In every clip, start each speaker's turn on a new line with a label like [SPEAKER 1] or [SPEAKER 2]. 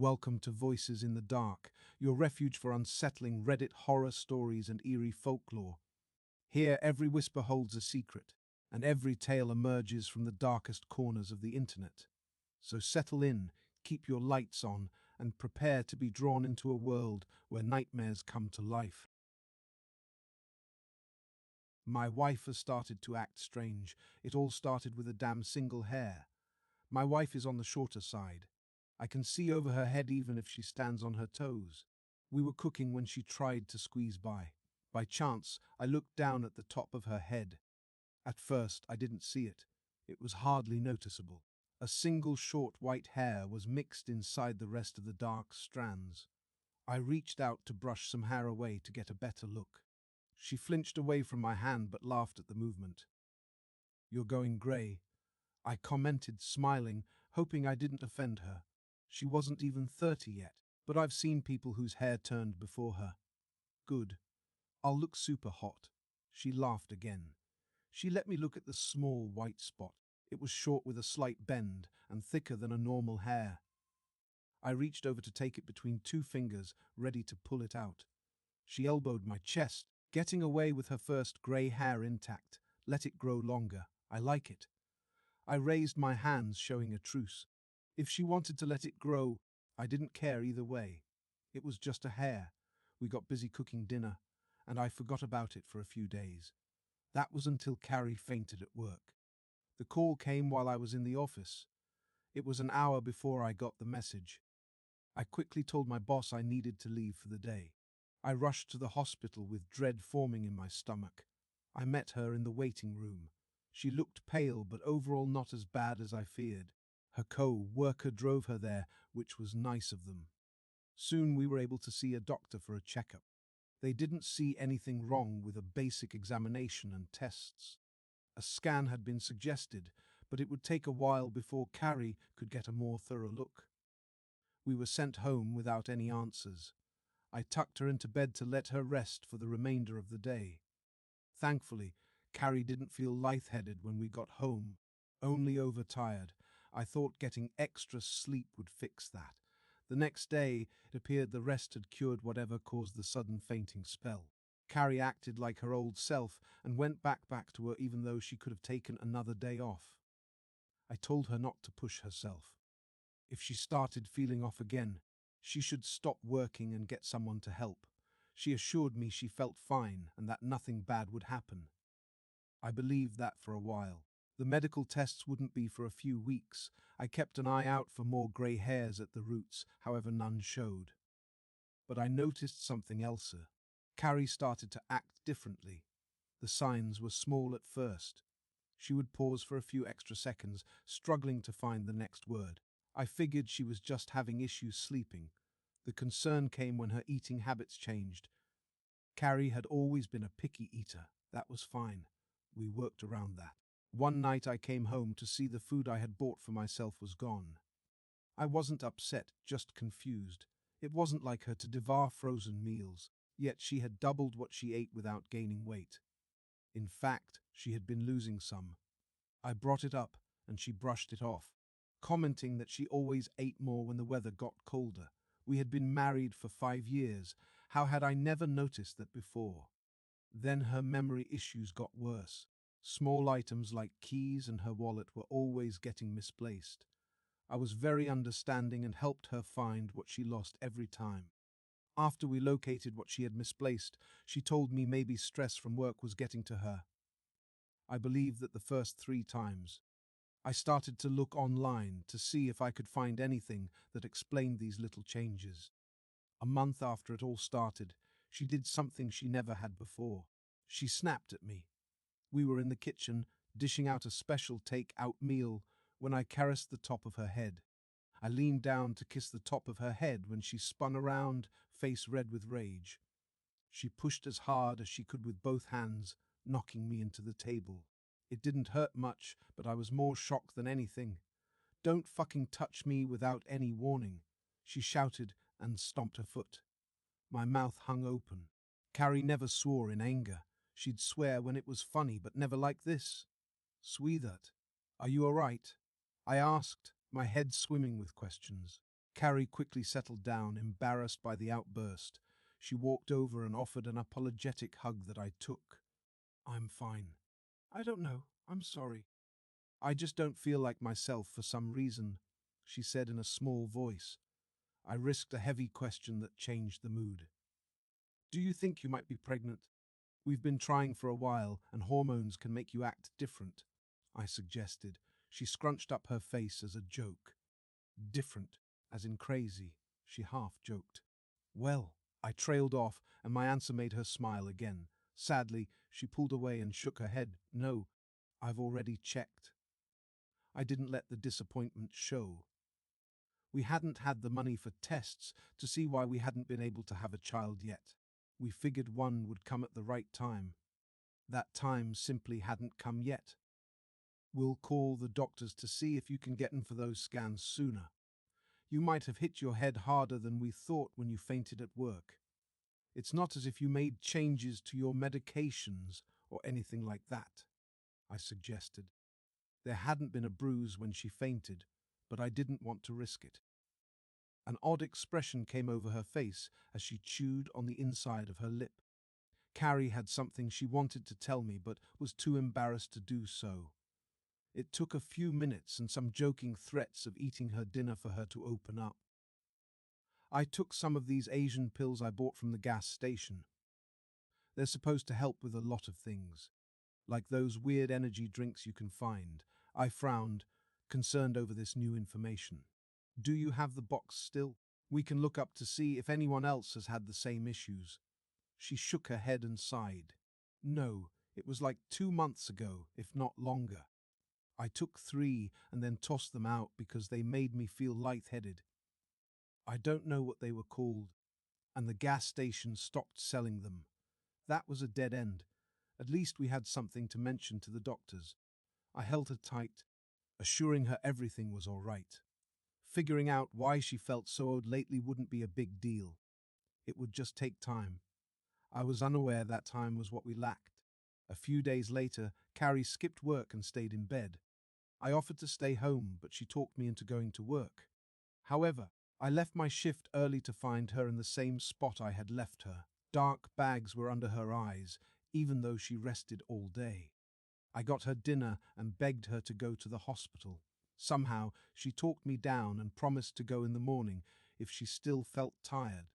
[SPEAKER 1] Welcome to Voices in the Dark, your refuge for unsettling Reddit horror stories and eerie folklore. Here, every whisper holds a secret, and every tale emerges from the darkest corners of the internet. So settle in, keep your lights on, and prepare to be drawn into a world where nightmares come to life. My wife has started to act strange. It all started with a damn single hair. My wife is on the shorter side. I can see over her head even if she stands on her toes. We were cooking when she tried to squeeze by. By chance, I looked down at the top of her head. At first, I didn't see it. It was hardly noticeable. A single short white hair was mixed inside the rest of the dark strands. I reached out to brush some hair away to get a better look. She flinched away from my hand but laughed at the movement. "You're going grey," I commented, smiling, hoping I didn't offend her. She wasn't even 30 yet, but I've seen people whose hair turned before her. "Good. I'll look super hot." She laughed again. She let me look at the small white spot. It was short with a slight bend and thicker than a normal hair. I reached over to take it between two fingers, ready to pull it out. She elbowed my chest, getting away with her first grey hair intact. "Let it grow longer. I like it." I raised my hands, showing a truce. If she wanted to let it grow, I didn't care either way. It was just a hair. We got busy cooking dinner, and I forgot about it for a few days. That was until Carrie fainted at work. The call came while I was in the office. It was an hour before I got the message. I quickly told my boss I needed to leave for the day. I rushed to the hospital with dread forming in my stomach. I met her in the waiting room. She looked pale, but overall not as bad as I feared. Her co-worker drove her there, which was nice of them. Soon we were able to see a doctor for a checkup. They didn't see anything wrong with a basic examination and tests. A scan had been suggested, but it would take a while before Carrie could get a more thorough look. We were sent home without any answers. I tucked her into bed to let her rest for the remainder of the day. Thankfully, Carrie didn't feel lightheaded when we got home, only overtired. I thought getting extra sleep would fix that. The next day, it appeared the rest had cured whatever caused the sudden fainting spell. Carrie acted like her old self and went back to her even though she could have taken another day off. I told her not to push herself. If she started feeling off again, she should stop working and get someone to help. She assured me she felt fine and that nothing bad would happen. I believed that for a while. The medical tests wouldn't be for a few weeks. I kept an eye out for more grey hairs at the roots, however none showed. But I noticed something else. Carrie started to act differently. The signs were small at first. She would pause for a few extra seconds, struggling to find the next word. I figured she was just having issues sleeping. The concern came when her eating habits changed. Carrie had always been a picky eater. That was fine. We worked around that. One night I came home to see the food I had bought for myself was gone. I wasn't upset, just confused. It wasn't like her to devour frozen meals, yet she had doubled what she ate without gaining weight. In fact, she had been losing some. I brought it up, and she brushed it off, commenting that she always ate more when the weather got colder. We had been married for 5 years. How had I never noticed that before? Then her memory issues got worse. Small items like keys and her wallet were always getting misplaced. I was very understanding and helped her find what she lost every time. After we located what she had misplaced, she told me maybe stress from work was getting to her. I believe that the first 3 times. I started to look online to see if I could find anything that explained these little changes. A month after it all started, she did something she never had before. She snapped at me. We were in the kitchen, dishing out a special take-out meal, when I caressed the top of her head. I leaned down to kiss the top of her head when she spun around, face red with rage. She pushed as hard as she could with both hands, knocking me into the table. It didn't hurt much, but I was more shocked than anything. "Don't fucking touch me without any warning," she shouted and stomped her foot. My mouth hung open. Carrie never swore in anger. She'd swear when it was funny, but never like this. "Sweetheart, are you all right?" I asked, my head swimming with questions. Carrie quickly settled down, embarrassed by the outburst. She walked over and offered an apologetic hug that I took. I'm fine. I don't know. I'm sorry. I just don't feel like myself for some reason, she said in a small voice. I risked a heavy question that changed the mood. Do you think you might be pregnant? We've been trying for a while, and hormones can make you act different, I suggested. She scrunched up her face as a joke. Different, as in crazy, she half joked. Well, I trailed off, and my answer made her smile again. Sadly, she pulled away and shook her head. No, I've already checked. I didn't let the disappointment show. We hadn't had the money for tests to see why we hadn't been able to have a child yet. We figured one would come at the right time. That time simply hadn't come yet. We'll call the doctors to see if you can get in for those scans sooner. You might have hit your head harder than we thought when you fainted at work. It's not as if you made changes to your medications or anything like that, I suggested. There hadn't been a bruise when she fainted, but I didn't want to risk it. An odd expression came over her face as she chewed on the inside of her lip. Carrie had something she wanted to tell me but was too embarrassed to do so. It took a few minutes and some joking threats of eating her dinner for her to open up. I took some of these Asian pills I bought from the gas station. They're supposed to help with a lot of things, like those weird energy drinks you can find. I frowned, concerned over this new information. Do you have the box still? We can look up to see if anyone else has had the same issues. She shook her head and sighed. No, it was like 2 months ago, if not longer. I took 3 and then tossed them out because they made me feel lightheaded. I don't know what they were called, and the gas station stopped selling them. That was a dead end. At least we had something to mention to the doctors. I held her tight, assuring her everything was all right. Figuring out why she felt so odd lately wouldn't be a big deal. It would just take time. I was unaware that time was what we lacked. A few days later, Carrie skipped work and stayed in bed. I offered to stay home, but she talked me into going to work. However, I left my shift early to find her in the same spot I had left her. Dark bags were under her eyes, even though she rested all day. I got her dinner and begged her to go to the hospital. Somehow, she talked me down and promised to go in the morning if she still felt tired.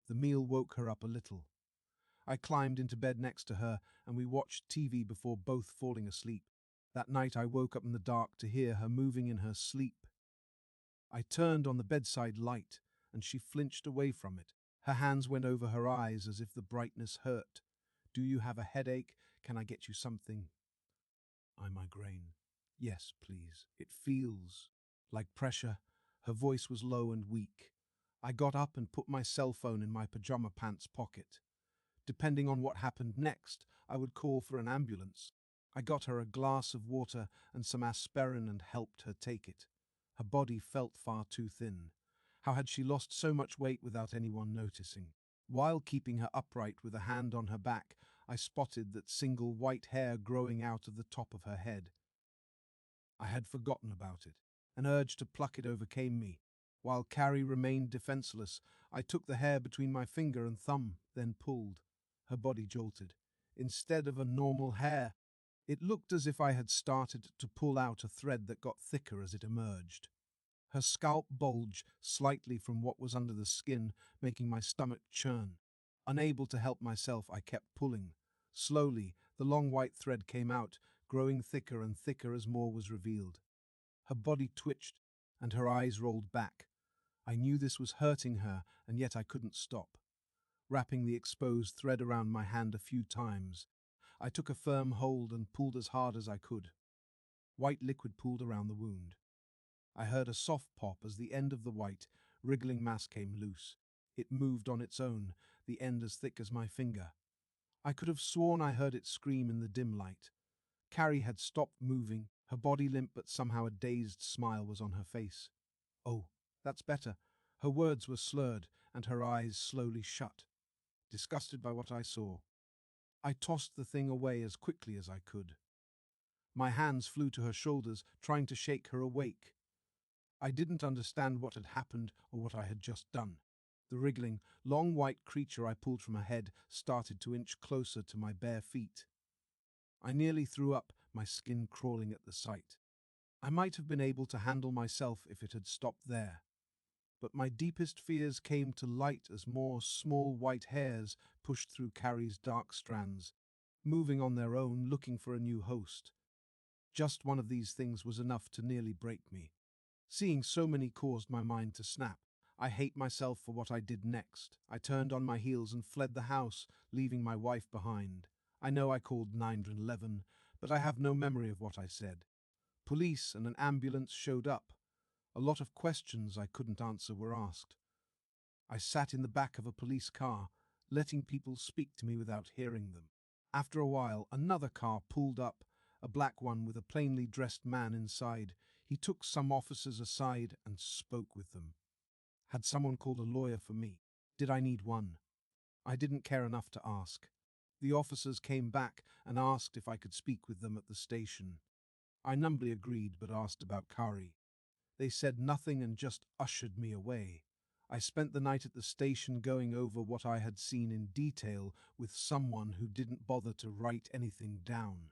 [SPEAKER 1] The meal woke her up a little. I climbed into bed next to her and we watched TV before both falling asleep. That night I woke up in the dark to hear her moving in her sleep. I turned on the bedside light and she flinched away from it. Her hands went over her eyes as if the brightness hurt. Do you have a headache? Can I get you something? I migraine. Yes, please. It feels like pressure. Her voice was low and weak. I got up and put my cell phone in my pajama pants pocket. Depending on what happened next, I would call for an ambulance. I got her a glass of water and some aspirin and helped her take it. Her body felt far too thin. How had she lost so much weight without anyone noticing? While keeping her upright with a hand on her back, I spotted that single white hair growing out of the top of her head. I had forgotten about it. An urge to pluck it overcame me. While Carrie remained defenseless, I took the hair between my finger and thumb, then pulled. Her body jolted. Instead of a normal hair, it looked as if I had started to pull out a thread that got thicker as it emerged. Her scalp bulged slightly from what was under the skin, making my stomach churn. Unable to help myself, I kept pulling. Slowly, the long white thread came out, growing thicker and thicker as more was revealed. Her body twitched, and her eyes rolled back. I knew this was hurting her, and yet I couldn't stop. Wrapping the exposed thread around my hand a few times, I took a firm hold and pulled as hard as I could. White liquid pooled around the wound. I heard a soft pop as the end of the white, wriggling mass came loose. It moved on its own, the end as thick as my finger. I could have sworn I heard it scream in the dim light. Carrie had stopped moving, her body limp, but somehow a dazed smile was on her face. Oh, that's better. Her words were slurred, and her eyes slowly shut. Disgusted by what I saw, I tossed the thing away as quickly as I could. My hands flew to her shoulders, trying to shake her awake. I didn't understand what had happened or what I had just done. The wriggling, long white creature I pulled from her head started to inch closer to my bare feet. I nearly threw up, my skin crawling at the sight. I might have been able to handle myself if it had stopped there. But my deepest fears came to light as more small white hairs pushed through Carrie's dark strands, moving on their own, looking for a new host. Just one of these things was enough to nearly break me. Seeing so many caused my mind to snap. I hate myself for what I did next. I turned on my heels and fled the house, leaving my wife behind. I know I called 911, but I have no memory of what I said. Police and an ambulance showed up. A lot of questions I couldn't answer were asked. I sat in the back of a police car, letting people speak to me without hearing them. After a while, another car pulled up, a black one with a plainly dressed man inside. He took some officers aside and spoke with them. Had someone called a lawyer for me? Did I need one? I didn't care enough to ask. The officers came back and asked if I could speak with them at the station. I numbly agreed but asked about Kari. They said nothing and just ushered me away. I spent the night at the station going over what I had seen in detail with someone who didn't bother to write anything down.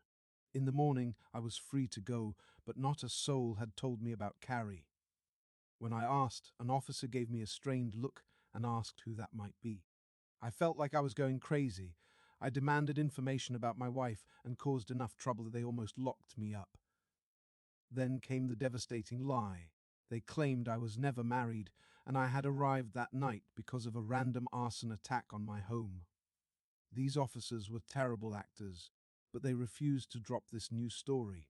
[SPEAKER 1] In the morning, I was free to go, but not a soul had told me about Carrie. When I asked, an officer gave me a strained look and asked who that might be. I felt like I was going crazy. I demanded information about my wife and caused enough trouble that they almost locked me up. Then came the devastating lie. They claimed I was never married, and I had arrived that night because of a random arson attack on my home. These officers were terrible actors, but they refused to drop this new story.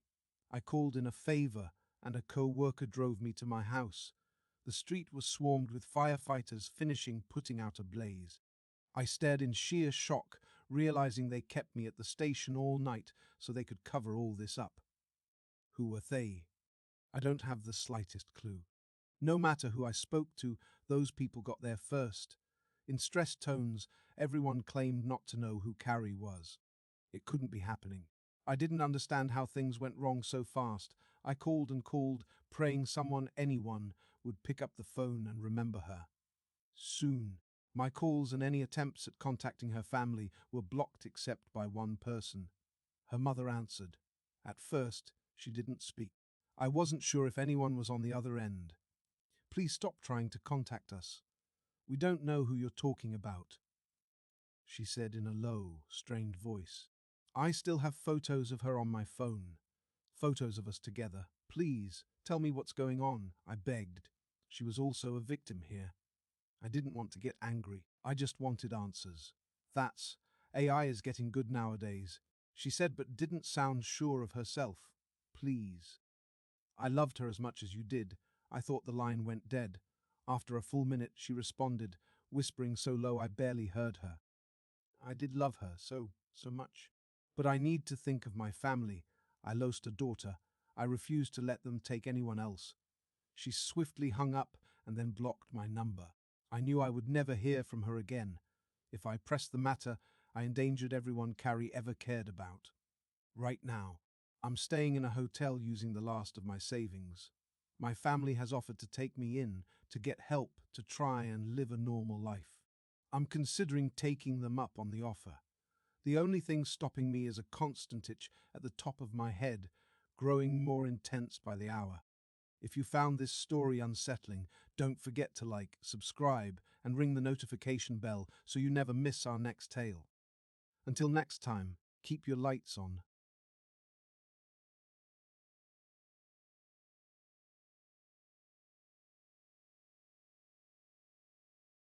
[SPEAKER 1] I called in a favor, and a co-worker drove me to my house. The street was swarmed with firefighters finishing putting out a blaze. I stared in sheer shock, realizing they kept me at the station all night so they could cover all this up. Who were they? I don't have the slightest clue. No matter who I spoke to, those people got there first. In stressed tones, everyone claimed not to know who Carrie was. It couldn't be happening. I didn't understand how things went wrong so fast. I called and called, praying anyone, would pick up the phone and remember her. Soon, my calls and any attempts at contacting her family were blocked except by one person. Her mother answered. At first, she didn't speak. I wasn't sure if anyone was on the other end. Please stop trying to contact us. We don't know who you're talking about, she said in a low, strained voice. I still have photos of her on my phone. Photos of us together. Please, tell me what's going on, I begged. She was also a victim here. I didn't want to get angry. I just wanted answers. AI is getting good nowadays, she said, but didn't sound sure of herself. Please. I loved her as much as you did. I thought the line went dead. After a full minute, she responded, whispering so low I barely heard her. I did love her so much. But I need to think of my family. I lost a daughter. I refuse to let them take anyone else. She swiftly hung up and then blocked my number. I knew I would never hear from her again. If I pressed the matter, I endangered everyone Carrie ever cared about. Right now, I'm staying in a hotel using the last of my savings. My family has offered to take me in to get help to try and live a normal life. I'm considering taking them up on the offer. The only thing stopping me is a constant itch at the top of my head, growing more intense by the hour. If you found this story unsettling, don't forget to like, subscribe, and ring the notification bell so you never miss our next tale. Until next time, keep your lights on.